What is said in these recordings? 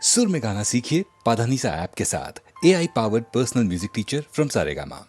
सुर में गाना सीखिए पाधानीसा ऐप के साथ। AI powered personal music teacher from Saregama.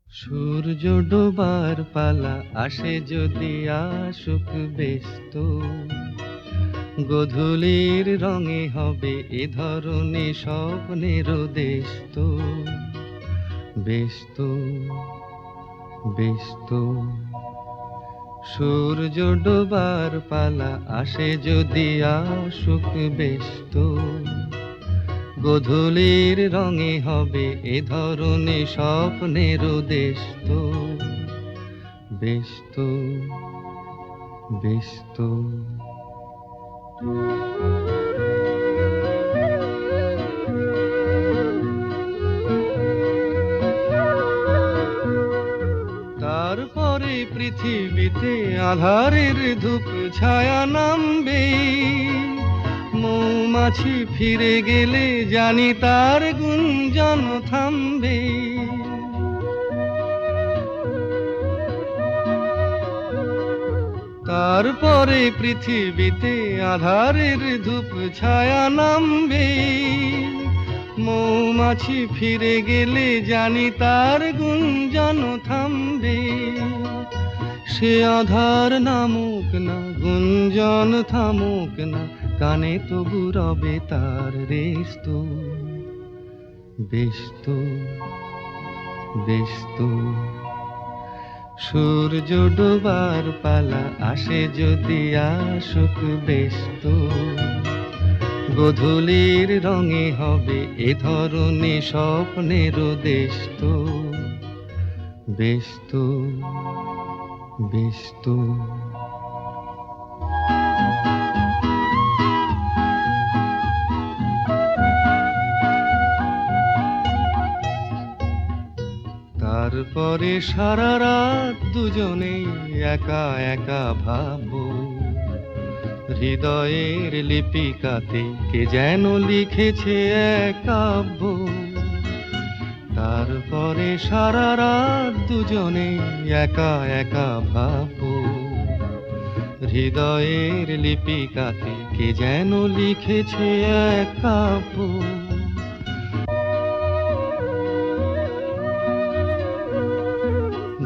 সূর্য ডোবার পালা আসে যদি আসুক ব্যস্ত, গোধূলির রঙে হবে এ ধরনের স্বপ্নের দেশ তো। ব্যস্ত ব্যস্ত সূর্য ডোবার পালা আসে যদি আসুক ব্যস্ত, গোধূলির রঙে হবে এ ধরনের স্বপ্নের দেশ তো। ব্যস্ত ব্যস্ত তারপরে পৃথিবীতে আঁধারের ধূপ ছায়া নামবে, মৌমাছি ফিরে গেলে জানি তার গুঞ্জন থামবে। তারপরে পৃথিবীতে আঁধারের ধূপ ছায়া নামবে, মৌমাছি ফিরে গেলে জানি তার গুঞ্জন থামবে। সে আধার নামুক না, গুঞ্জন থামুক না, কানে তবু রবে তার রেশ তো। ব্যস্ত ব্যস্ত সূর্য ডোবার পালা আসে যদি আসুক বেশ তো, গোধূলির রঙে হবে এ ধরনে স্বপ্নের দেশ তো, বেশ তো, বেশ তো। তারপরে সারা রাত দুজনেই একা একা ভাববো, হৃদয়ের লিপিকাতে কে যেন লিখেছে এক কাব্য। তারপরে সারা রাত দুজনেই একা একা ভাববো, হৃদয়ের লিপিকাতে কে যেন লিখেছে এক কাব্য।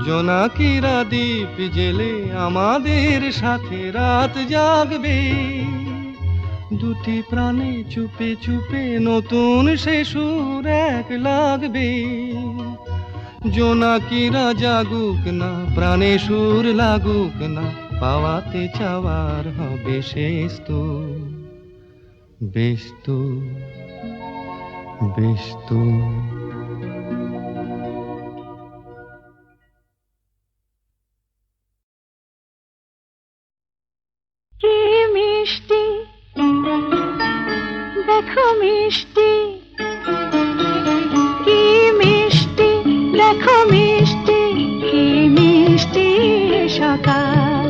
জোনাকিরা দ্বীপ জেলে আমাদের সাথে রাত জাগবে, দুটি প্রাণে চুপে চুপে নতুন সে সুর এক লাগবে। জোনাকিরা জাগুক না, প্রাণে সুর লাগুক না, পাওয়াতে চাওয়ার হবে শেষ তো, বেশ তো, বেশ তো। কি মিষ্টি দেখো মিষ্টি, কি মিষ্টি দেখো মিষ্টি, কি মিষ্টি সকাল,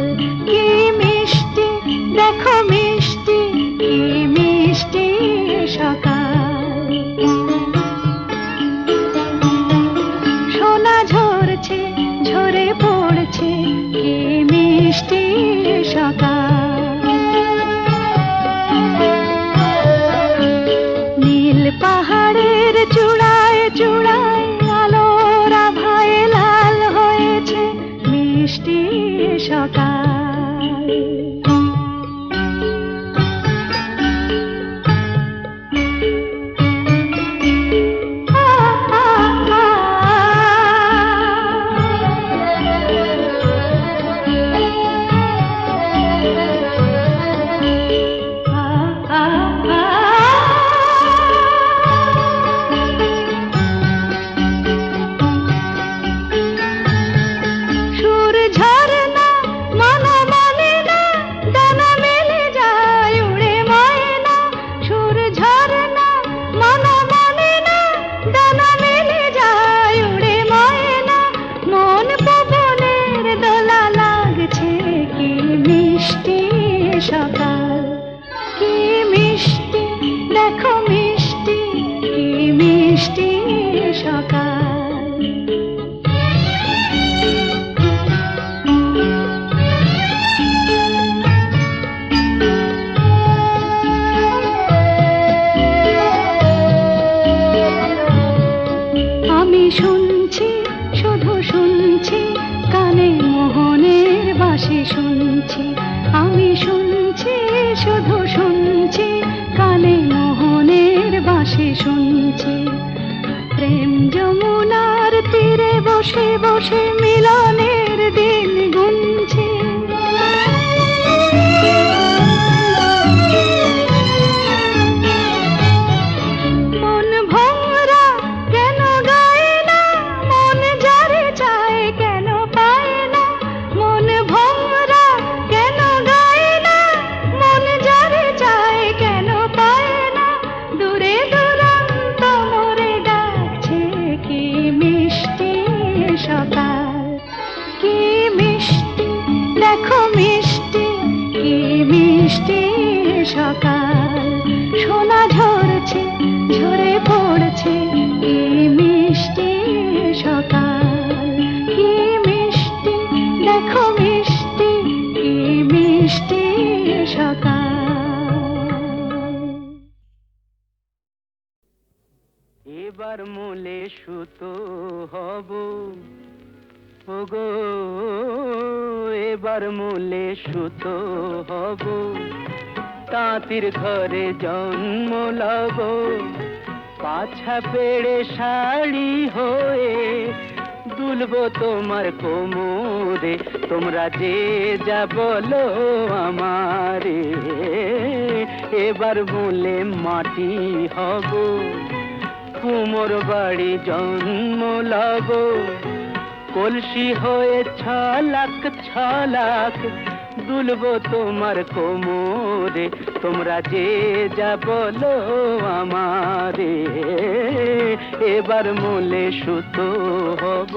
কি মিষ্টি দেখো মিষ্টি, কি মিষ্টি সকাল। সোনা ঝরছে ঝরে পড়ছে, কি মিষ্টি সকাল। নীল পাহাড়ের চূড়ায় চূড়ায় আলোর আভায় লাল হয়েছে মিষ্টি সকাল। সকাল কি মিষ্টি দেখো মিষ্টি, কি মিষ্টি সকাল। আমি শুনছি শুধু শুনছি, কানে মোহনের বাঁশি শুনছি। আমি শুনছি শুধু শুনছি, কানে মোহনের বাঁশি শুনছি। প্রেম যমুনার তীরে বসে বসে মিলনের দিন গুনছি। মন ভোরা কেন গায় না, মন যারে চায় কেন পায় না। মন ভোরা কেন গায় না, মন যারে চায় কেন পায় না। দূরে দূরান্ত মোরে ডাকছে, কি মিষ্টি সকাল। কি মিষ্টি দেখো মিষ্টি, কি মিষ্টি সকাল। সোনা ঝরছে ঝরে পড়ছে, কি মিষ্টি সকাল। কি মিষ্টি দেখো মিষ্টি, কি মিষ্টি সকাল। এবার মূলে সুতো হব ওগো, এবার মূলে সুতো হব। তাঁতির ঘরে জন্ম লব, পাছা পেড়ে শাড়ি হয়ে দুলবো তোমার কোমরে, তোমরা যে যা বলো আমারে। এবার মূলে মাটি হব, কুমোর বাড়ি জন্ম লব, কলসি হয়ে ছলাক ছলাক দুলবো তোমার কোমরে, তোমরা যে যা বলো আমারে। এবার মূলে সুতো হব।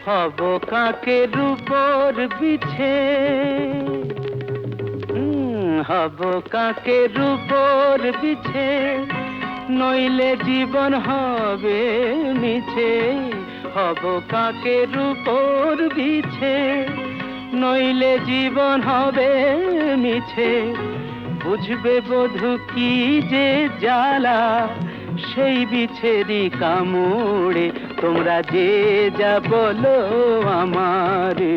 হব কাকের উপর বিছে, হব কাকের উপর বিছে, নইলে জীবন হবে মিছে। হব কাকের উপর বিছে, নইলে জীবন হবে মিছে। বুঝবে বধূ কি যে জ্বালা, সেই বিছেরি কামড়ে, তোমরা যে যা বলো আমারে।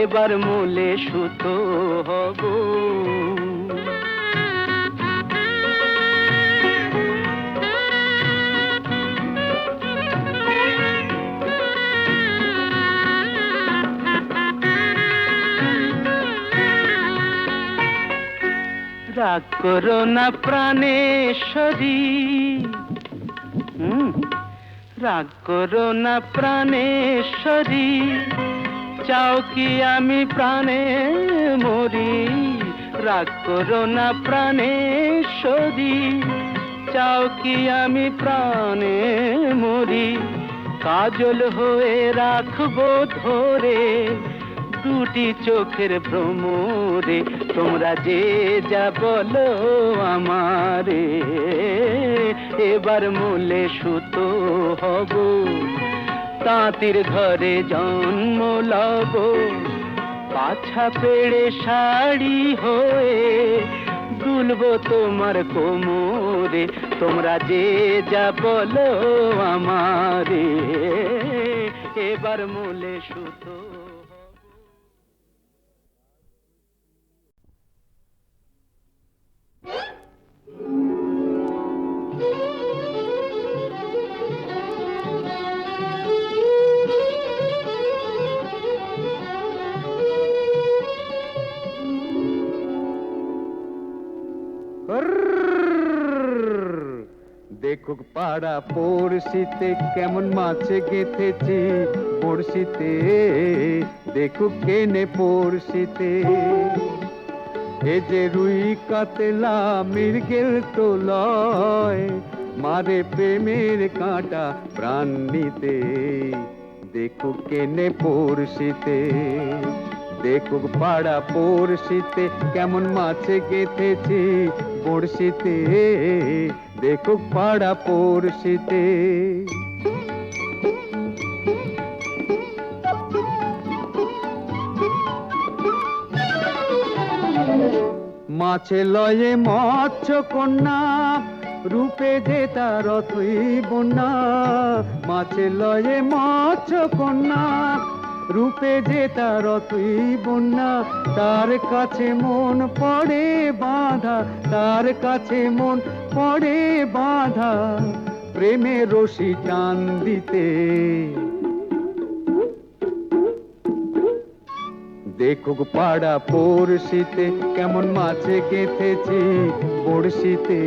এবার মূলে সুতো হব। রাগ করো না প্রাণেশ্বরী, রাগ করো না প্রাণেশ্বরী, চাও কি আমি প্রাণে মরি। রাগ করো না প্রাণেশ্বরী, চাও কি আমি প্রাণে মরি। কাজল হয়ে রাখবো ধরে দুটি চোখের ভ্রমরে, তোমরা যে যা বলো আমারে। এবার মূলে সুতো হব, তাঁতির ঘরে জন্ম লব, পাছা পেড়ে শাড়ি হয়ে দুলবো তোমার কোমরে, তোমরা যে যা বলো আমারে। এবার মূলে সুতো। দেখুক পাড়া পড়শিতে কেমন মাছে গেথেছি পড়শিতে, দেখুক কেনে পড়শিতে। এ যে রুই কাতলা মৃগেল তো লয়, মারে প্রেমের কাঁটা প্রাণ নিতে, দেখুক কেনে পড়শিতে। দেখুক পাড়া পড়শিতে কেমন মাছে গেথেছি পড়শিতে, দেখুক পাড়া পড়শিতে। মাছে লয়ে মৎস্য কন্যা, রূপে যে তার অথই বন্যা। মাছে লয়ে মৎস্য কন্যা, রূপে যে তার অথই বন্যা। তার কাছে মন পড়ে বাঁধা, তার কাছে মন পড়ে বাঁধা, প্রেমে রশি টান দিতে। দেখুক পাড়া পড়শিতে কেমন মাছে গেথেছি পড়শিতে,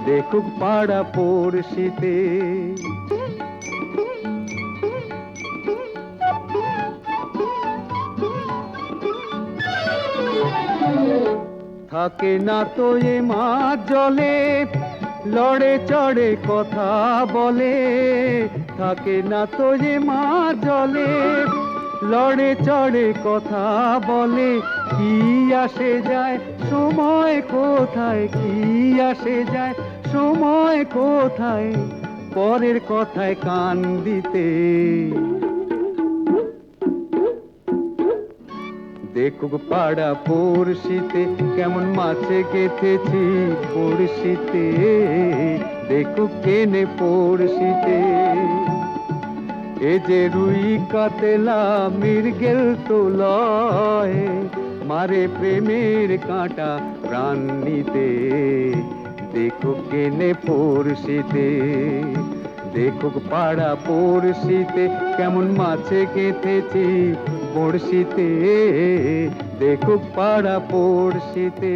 দেখুক পাড়া পড়শিতে। থাকে না তো এ মাছ জলে, লড়ে চড়ে কথা বলে। থাকে না তো এ মাছ জলে, লড়ে চড়ে কথা বলে। কি আসে যায় সময় কোথায়, কি আসে যায় সময় কোথায়, পরের কথায় কান দিতে। দেখুক পাড়া পড়শিতে কেমন মাছে গেথেছি পড়শিতে, দেখুক কেনে পড়শিতে। এ যে রুই কাতলা মৃগেল তো লয়, মারে প্রেমের কাঁটা প্রাণ নিতে। দেখুক কেনে পড়শিতে, দেখুক পাড়া পড়শিতে, কেমন মাছে গেঁথেছি পড়শিতে। দেখুক পাড়া পড়শিতে।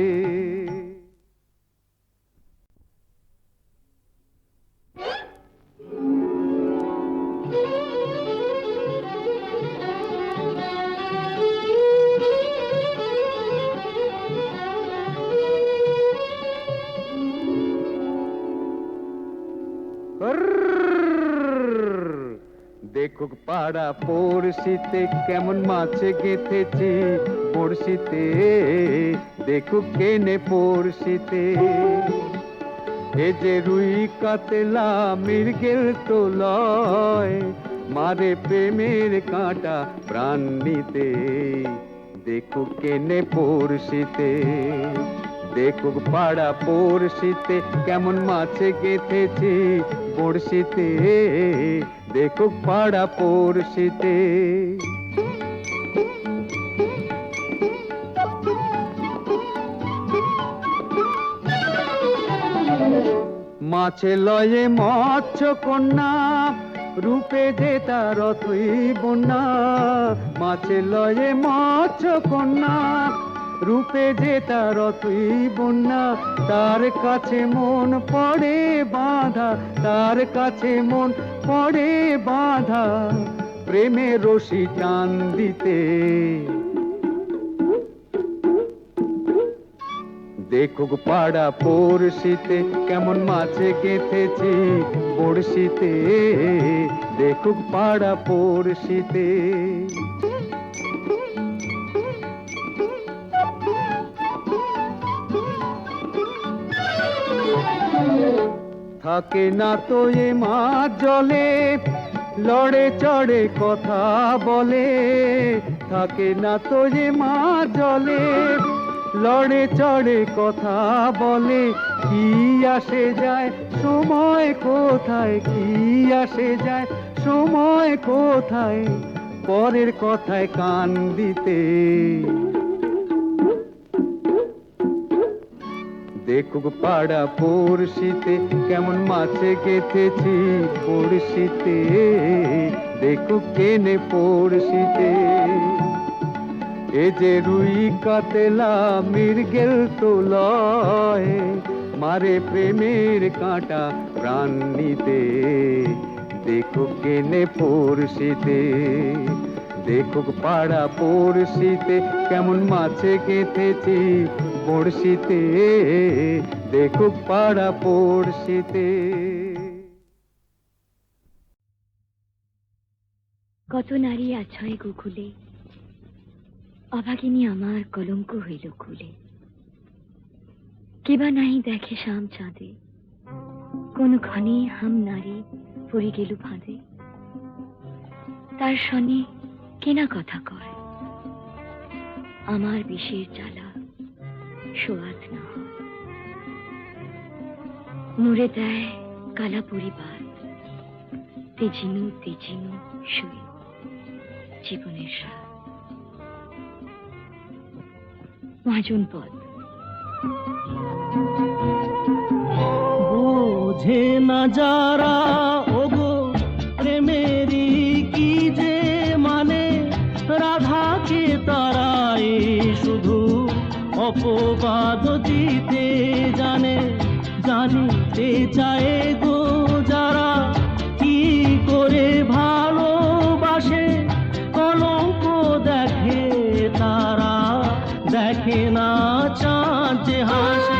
দেখুক পাড়া পড়শিতে, কেমন মাছে গেঁথেছি পড়শিতে। দেখুক কেনে পড়শিতে। এ যে রুই কাতলা মৃগেল তো লয়, মারে প্রেমের কাঁটা প্রাণ নিতে। দেখুক কেনে পড়শিতে, দেখুক পাড়া পড়শিতে, কেমন মাছে গেঁথেছি পড়শিতে। দেখুক পাড়া পড়শিতে। মাছে লয়ে মৎস্য কন্যা, রূপে যে তার অথই বন্যা। মাছে লয়ে মৎস্য কন্যা, রূপে যে তার অথই বন্যা। তার কাছে মন পড়ে বাঁধা, তার কাছে মন পড়ে বাঁধা, প্রেমের রশি টান দিতে। দেখুক পাড়া পড়শিতে, কেমন মাছে গেঁথেছি পড়শিতে। দেখুক পাড়া পড়শিতে। থাকে না তো এ মাছ জলে, লড়ে চড়ে কথা বলে। থাকে না তো এ মাছ জলে, লড়ে চড়ে কথা বলে। কি আসে যায় সময় কোথায়, কি আসে যায় সময় কোথায়, পরের কথায় কান দিতে। দেখুক পাড়া পড়শিতে, কেমন মাছে গেঁথেছি পড়শিতে। দেখুক কেনে পড়শিতে। এ যে রুই কাতলা মৃগেল তো লয়, মারে প্রেমের কাঁটা প্রাণ নিতে। দেখুক কেনে পড়শিতে, দেখুক পাড়া পড়শিতে, কেমন মাছে গেঁথেছি পড়শিতে। দেখুক পাড়া পড়শিতে। কত নারী আছয় গোকুলে, অভাগিনী আমার কলঙ্ক হইল খুলে। কিবা নাহি দেখে শাম চাঁদে, কোন ক্ষণে হাম নারী পড়ে গেল ফাঁদে। তার শনে কেনা কথা কয়, আমার বিষের জ্বালা সোয়াদ না হয়। মুড়ে দেয় কালা পরিবার, তেজিনু তেজিনু শুয়ে জীবনের সার। মহাজন পদ। বোঝে না যারা ওগো প্রেমেরই কি যে মানে, রাধাকে তারাই শুধু অপবাদ দিতে জানে। জানিতে চায় গো যারা কি করে ভালোবাসে, কলঙ্ক দেখে তারা, দেখে না চাঁদ যে হাসে।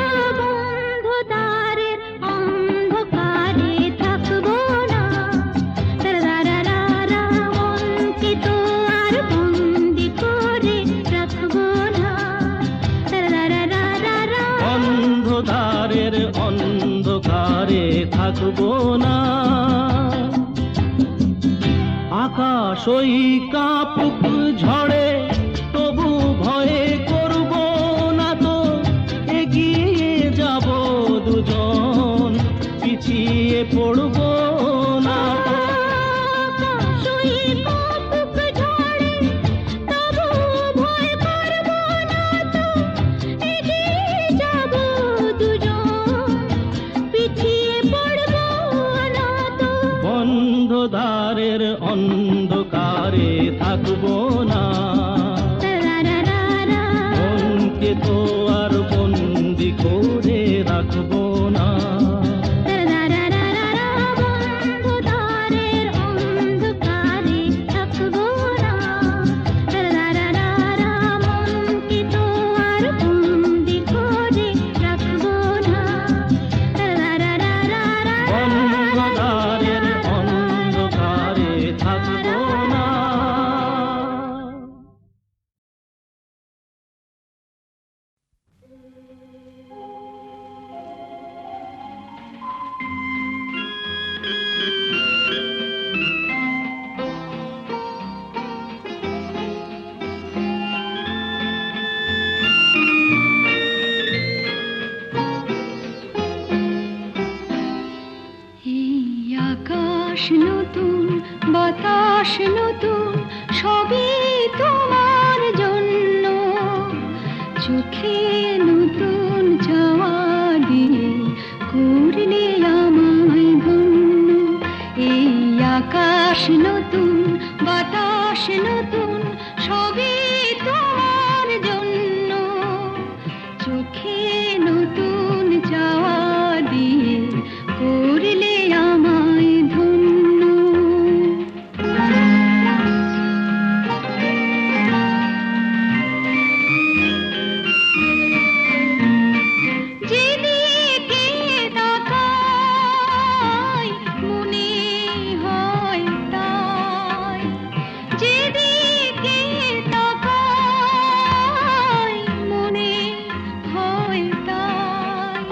অন্ধকারের অন্ধকারে থাকবো না, আকাশ ওই কাপুক ঝড়ে তবু ভয়ে করব না তো। এগিয়ে যাব দুজন, পিছিয়ে পড়ব না তো। থাকবো না, মনকে তো আর বন্দি করে রাখবো না। বন্ধুদারের অন্ধকারে থাকবো না, মনকে তো আর বন্দি করে রাখবো না। অন্ধকারের অন্ধকারে থাকবো না। এই আকাশ নতুন, বাতাস নতুন, সবই তোমার জন্য। চোখে নতুন চাওয়া দিয়ে করলে আমায় ধন্য। এই আকাশ নতুন, বাতাস নতুন, সবই তোমার জন্য। চোখে নতুন চাওয়া দিয়ে করলে আমায় ধন্য। যেদিকে তাকাই মনে হয় তাই, যেদিকে তাকাই মনে হয় তাই।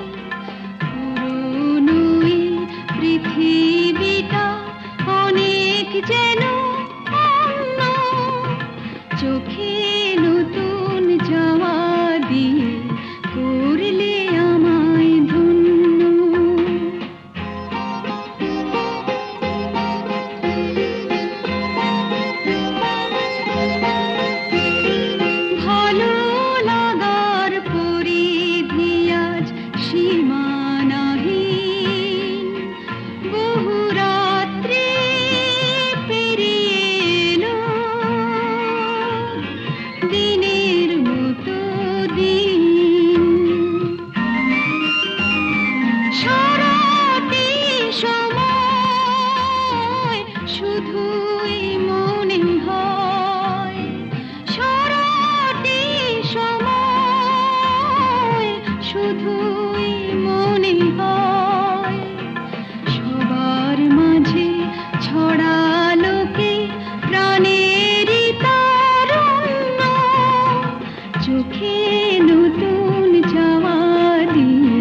পুরনো এই পৃথিবীটা অনেক যেন অন্য। চোখে নতুন চাওয়া দিয়ে করলে আমায় ধন্য। ভালো লাগার পরিধি আজ সীমানাহীন। বহু রাত্রি পেরিয়ে এলো, দিনের মতো দিন। সারাটি সময় শুধুই মনে হয়, সারাটি সময় শুধুই মনে হয়। সবার মাঝে ছড়ালো কে প্রাণেরই তারুণ্য। চোখে নতুন চাওয়া দিয়ে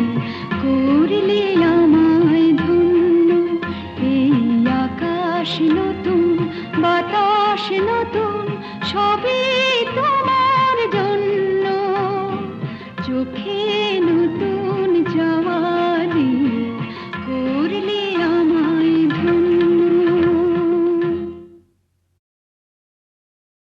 করলে আমায় ধন্য। এই আকাশ নতুন, বাতাস নতুন, সবই তোমার জন্য। চোখে